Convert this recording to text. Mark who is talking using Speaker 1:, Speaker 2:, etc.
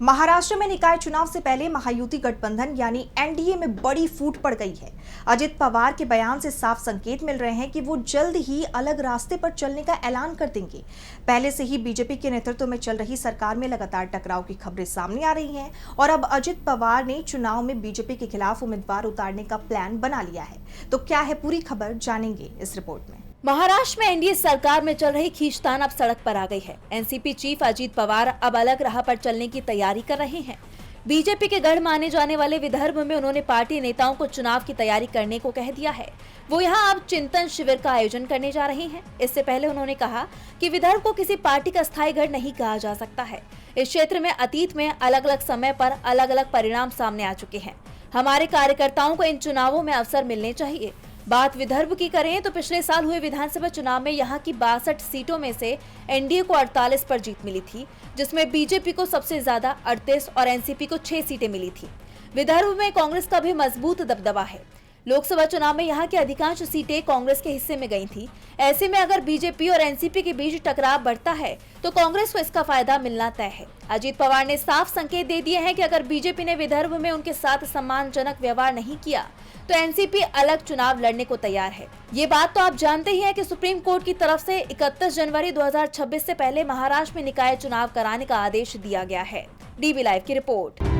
Speaker 1: महाराष्ट्र में निकाय चुनाव से पहले महायुति गठबंधन यानी एनडीए में बड़ी फूट पड़ गई है। अजित पवार के बयान से साफ संकेत मिल रहे हैं कि वो जल्द ही अलग रास्ते पर चलने का ऐलान कर देंगे। पहले से ही बीजेपी के नेतृत्व में चल रही सरकार में लगातार टकराव की खबरें सामने आ रही हैं और अब अजित पवार ने चुनाव में बीजेपी के खिलाफ उम्मीदवार उतारने का प्लान बना लिया है। तो क्या है पूरी खबर, जानेंगे इस रिपोर्ट में।
Speaker 2: महाराष्ट्र में एनडीए सरकार में चल रही खींचतान अब सड़क पर आ गई है। एनसीपी चीफ अजित पवार अब अलग राह पर चलने की तैयारी कर रहे हैं। बीजेपी के गढ़ माने जाने वाले विदर्भ में उन्होंने पार्टी नेताओं को चुनाव की तैयारी करने को कह दिया है। वो यहां अब चिंतन शिविर का आयोजन करने जा रहे हैं। इससे पहले उन्होंने कहा कि विदर्भ को किसी पार्टी का स्थायी गढ़ नहीं कहा जा सकता है। इस क्षेत्र में अतीत में अलग अलग समय पर अलग अलग परिणाम सामने आ चुके हैं। हमारे कार्यकर्ताओं को इन चुनावों में अवसर मिलने चाहिए। बात विदर्भ की करें तो पिछले साल हुए विधानसभा चुनाव में यहां की 62 सीटों में से एनडीए को 48 पर जीत मिली थी, जिसमें बीजेपी को सबसे ज्यादा 38 और एनसीपी को 6 सीटें मिली थी। विदर्भ में कांग्रेस का भी मजबूत दबदबा है। लोकसभा चुनाव में यहां की अधिकांश सीटें कांग्रेस के हिस्से में गई थी। ऐसे में अगर बीजेपी और एनसीपी के बीच टकराव बढ़ता है तो कांग्रेस को इसका फायदा मिलना तय है। अजित पवार ने साफ संकेत दे दिए हैं कि अगर बीजेपी ने विदर्भ में उनके साथ सम्मानजनक व्यवहार नहीं किया तो एनसीपी अलग चुनाव लड़ने को तैयार है। ये बात तो आप जानते ही हैं कि सुप्रीम कोर्ट की तरफ से 31 जनवरी 2026 से पहले महाराष्ट्र में निकाय चुनाव कराने का आदेश दिया गया है। डीबी लाइव की रिपोर्ट।